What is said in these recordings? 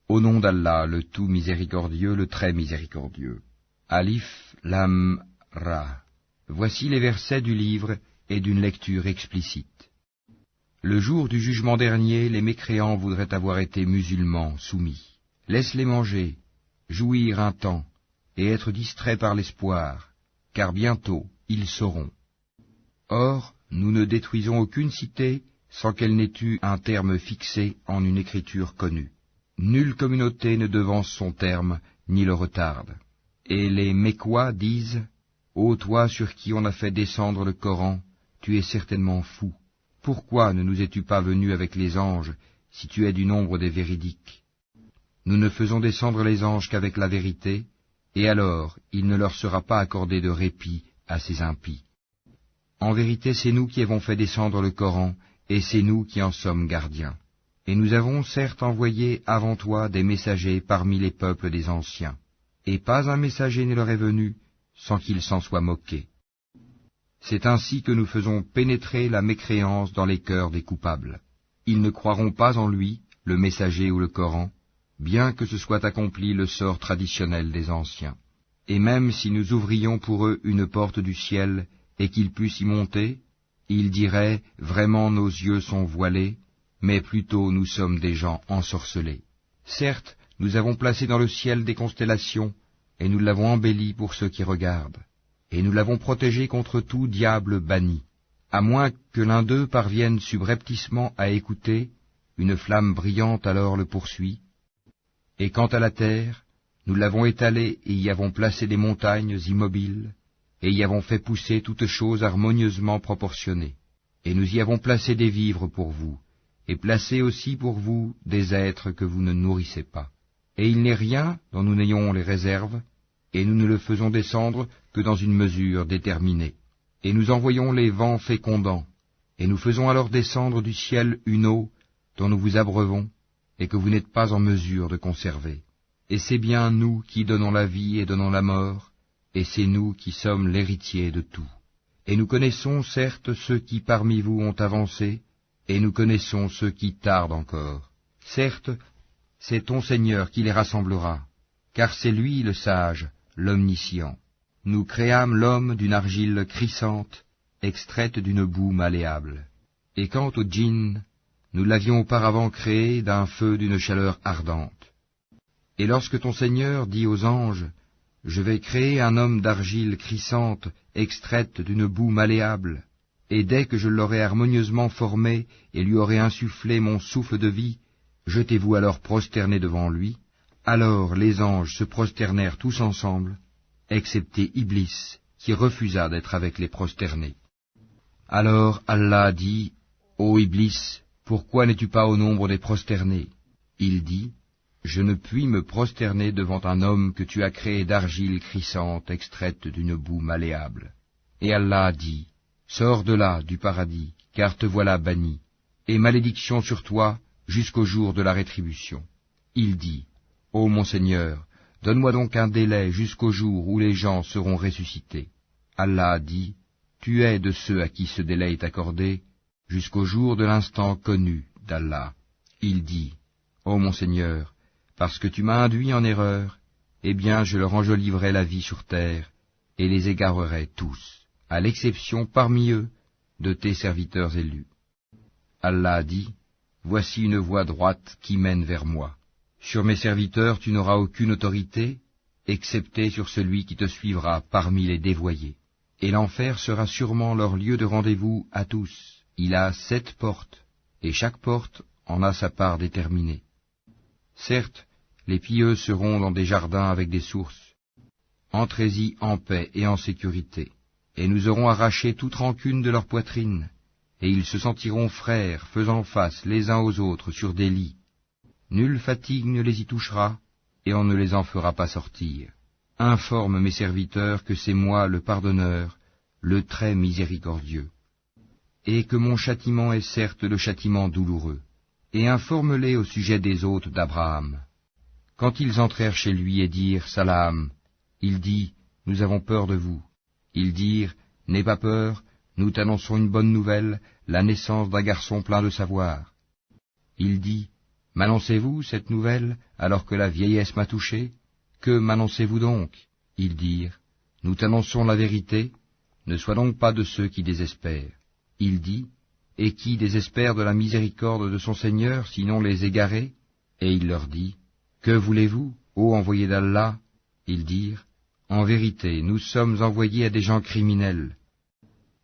Au nom d'Allah, le tout miséricordieux, le très miséricordieux. Alif, Lam, Ra. Voici les versets du livre et d'une lecture explicite. Le jour du jugement dernier, les mécréants voudraient avoir été musulmans, soumis. Laisse-les manger, jouir un temps, et être distraits par l'espoir, car bientôt ils sauront. Or, nous ne détruisons aucune cité sans qu'elle n'ait eu un terme fixé en une écriture connue. Nulle communauté ne devance son terme, ni le retarde. Et les Mécois disent, « Ô toi sur qui on a fait descendre le Coran, tu es certainement fou. Pourquoi ne nous es-tu pas venu avec les anges, si tu es du nombre des véridiques? Nous ne faisons descendre les anges qu'avec la vérité, et alors il ne leur sera pas accordé de répit à ces impies. En vérité, c'est nous qui avons fait descendre le Coran, et c'est nous qui en sommes gardiens. Et nous avons certes envoyé avant toi des messagers parmi les peuples des anciens, et pas un messager ne leur est venu sans qu'ils s'en soient moqués. C'est ainsi que nous faisons pénétrer la mécréance dans les cœurs des coupables. Ils ne croiront pas en lui, le messager ou le Coran, bien que ce soit accompli le sort traditionnel des anciens. Et même si nous ouvrions pour eux une porte du ciel, et qu'ils puissent y monter, ils diraient, vraiment nos yeux sont voilés, mais plutôt nous sommes des gens ensorcelés. Certes, nous avons placé dans le ciel des constellations, et nous l'avons embelli pour ceux qui regardent, et nous l'avons protégé contre tout diable banni. À moins que l'un d'eux parvienne subrepticement à écouter, une flamme brillante alors le poursuit. Et quant à la terre, nous l'avons étalée et y avons placé des montagnes immobiles, et y avons fait pousser toutes choses harmonieusement proportionnées. Et nous y avons placé des vivres pour vous, et placé aussi pour vous des êtres que vous ne nourrissez pas. Et il n'est rien dont nous n'ayons les réserves, et nous ne le faisons descendre que dans une mesure déterminée. Et nous envoyons les vents fécondants, et nous faisons alors descendre du ciel une eau dont nous vous abreuvons, et que vous n'êtes pas en mesure de conserver. Et c'est bien nous qui donnons la vie et donnons la mort, et c'est nous qui sommes l'héritier de tout. Et nous connaissons certes ceux qui parmi vous ont avancé, et nous connaissons ceux qui tardent encore. Certes, c'est ton Seigneur qui les rassemblera, car c'est lui le sage, l'omniscient. Nous créâmes l'homme d'une argile crissante, extraite d'une boue malléable. Et quant au djinn, nous l'avions auparavant créé d'un feu d'une chaleur ardente. Et lorsque ton Seigneur dit aux anges, « Je vais créer un homme d'argile crissante, extraite d'une boue malléable, et dès que je l'aurai harmonieusement formé et lui aurai insufflé mon souffle de vie, jetez-vous alors prosterné devant lui. » Alors les anges se prosternèrent tous ensemble, excepté Iblis, qui refusa d'être avec les prosternés. Alors Allah dit, « Ô Iblis, pourquoi n'es-tu pas au nombre des prosternés ?» Il dit, « Je ne puis me prosterner devant un homme que tu as créé d'argile crissante extraite d'une boue malléable. » Et Allah dit, « Sors de là, du paradis, car te voilà banni, et malédiction sur toi jusqu'au jour de la rétribution. » Il dit, « Ô mon Seigneur, donne-moi donc un délai jusqu'au jour où les gens seront ressuscités. » Allah dit, « Tu es de ceux à qui ce délai est accordé, jusqu'au jour de l'instant connu d'Allah. » Il dit, « Ô mon Seigneur, parce que tu m'as induit en erreur, eh bien je leur enjoliverai la vie sur terre, et les égarerai tous, à l'exception parmi eux de tes serviteurs élus. » Allah dit, « Voici une voie droite qui mène vers moi. Sur mes serviteurs tu n'auras aucune autorité, excepté sur celui qui te suivra parmi les dévoyés. Et l'enfer sera sûrement leur lieu de rendez-vous à tous. Il a 7 portes, et chaque porte en a sa part déterminée. Certes, les pieux seront dans des jardins avec des sources. Entrez-y en paix et en sécurité, et nous aurons arraché toute rancune de leur poitrine, et ils se sentiront frères, faisant face les uns aux autres sur des lits. Nulle fatigue ne les y touchera, et on ne les en fera pas sortir. Informe mes serviteurs que c'est moi le pardonneur, le très miséricordieux, et que mon châtiment est certes le châtiment douloureux. Et informe-les au sujet des hôtes d'Abraham. Quand ils entrèrent chez lui et dirent « Salam », il dit « Nous avons peur de vous ». Ils dirent « N'aie pas peur, nous t'annonçons une bonne nouvelle, la naissance d'un garçon plein de savoir. » Il dit « M'annoncez-vous cette nouvelle alors que la vieillesse m'a touché? Que m'annoncez-vous donc? Ils dirent, nous t'annonçons la vérité, ne sois donc pas de ceux qui désespèrent. Il dit, et qui désespère de la miséricorde de son Seigneur, sinon les égarés? Et il leur dit, que voulez-vous, ô envoyés d'Allah? Ils dirent, en vérité, nous sommes envoyés à des gens criminels,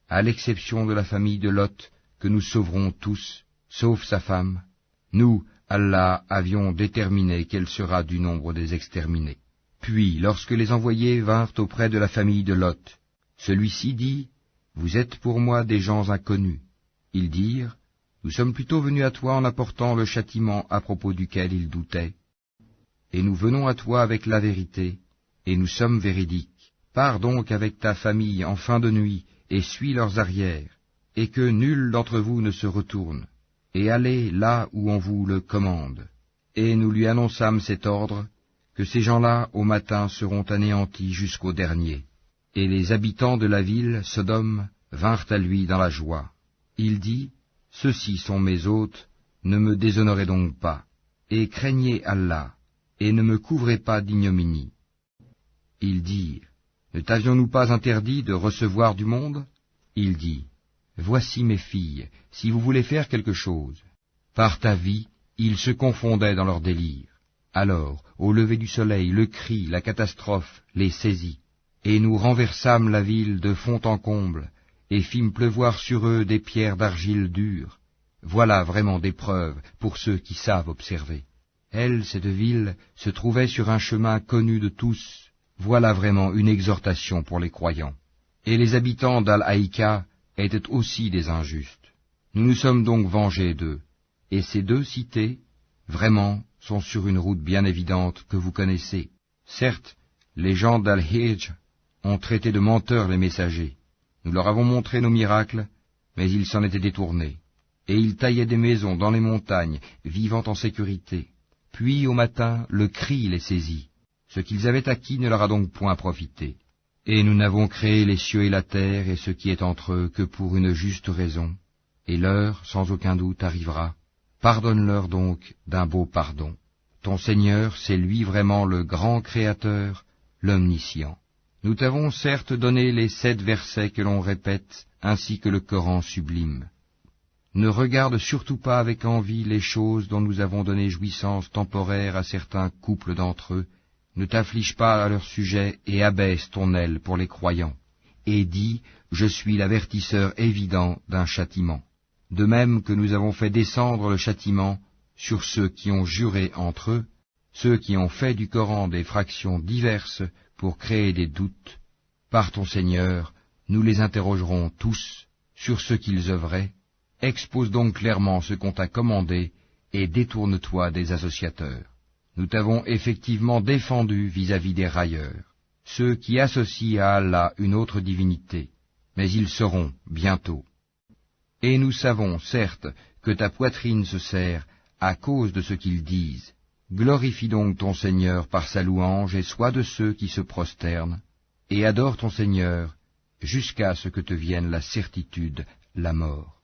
à l'exception de la famille de Lot, que nous sauverons tous, sauf sa femme. Nous, Allah, avions déterminé qu'elle sera du nombre des exterminés. Puis, lorsque les envoyés vinrent auprès de la famille de Lot, celui-ci dit, vous êtes pour moi des gens inconnus. Ils dirent, nous sommes plutôt venus à toi en apportant le châtiment à propos duquel ils doutaient. Et nous venons à toi avec la vérité, et nous sommes véridiques. Pars donc avec ta famille en fin de nuit, et suis leurs arrières, et que nul d'entre vous ne se retourne, et allez là où on vous le commande. Et nous lui annonçâmes cet ordre, que ces gens-là au matin seront anéantis jusqu'au dernier. Et les habitants de la ville, Sodome, vinrent à lui dans la joie. Il dit, ceux-ci sont mes hôtes, ne me déshonorez donc pas, et craignez Allah, et ne me couvrez pas d'ignominie. Ils dirent, ne t'avions-nous pas interdit de recevoir du monde? Il dit, voici mes filles, si vous voulez faire quelque chose. Par ta vie, ils se confondaient dans leur délire. Alors, au lever du soleil, le cri, la catastrophe, les saisit, et nous renversâmes la ville de fond en comble, et fîmes pleuvoir sur eux des pierres d'argile dure. Voilà vraiment des preuves pour ceux qui savent observer. Elle, cette ville, se trouvait sur un chemin connu de tous. Voilà vraiment une exhortation pour les croyants. Et les habitants d'Al-Haïka étaient aussi des injustes. Nous nous sommes donc vengés d'eux. Et ces deux cités, vraiment, sont sur une route bien évidente que vous connaissez. Certes, les gens d'Al-Hijj ont traité de menteurs les messagers. Nous leur avons montré nos miracles, mais ils s'en étaient détournés. Et ils taillaient des maisons dans les montagnes, vivant en sécurité. Puis, au matin, le cri les saisit. Ce qu'ils avaient acquis ne leur a donc point profité. Et nous n'avons créé les cieux et la terre et ce qui est entre eux que pour une juste raison. Et l'heure, sans aucun doute, arrivera. Pardonne-leur donc d'un beau pardon. Ton Seigneur, c'est lui vraiment le grand Créateur, l'Omniscient. Nous t'avons certes donné les 7 versets que l'on répète, ainsi que le Coran sublime. Ne regarde surtout pas avec envie les choses dont nous avons donné jouissance temporaire à certains couples d'entre eux. Ne t'afflige pas à leur sujet et abaisse ton aile pour les croyants. Et dis, je suis l'avertisseur évident d'un châtiment. De même que nous avons fait descendre le châtiment sur ceux qui ont juré entre eux, ceux qui ont fait du Coran des fractions diverses pour créer des doutes. Par ton Seigneur, nous les interrogerons tous sur ce qu'ils œuvraient. Expose donc clairement ce qu'on t'a commandé et détourne-toi des associateurs. Nous t'avons effectivement défendu vis-à-vis des railleurs, ceux qui associent à Allah une autre divinité, mais ils seront bientôt. Et nous savons, certes, que ta poitrine se serre à cause de ce qu'ils disent. Glorifie donc ton Seigneur par sa louange et sois de ceux qui se prosternent, et adore ton Seigneur jusqu'à ce que te vienne la certitude, la mort.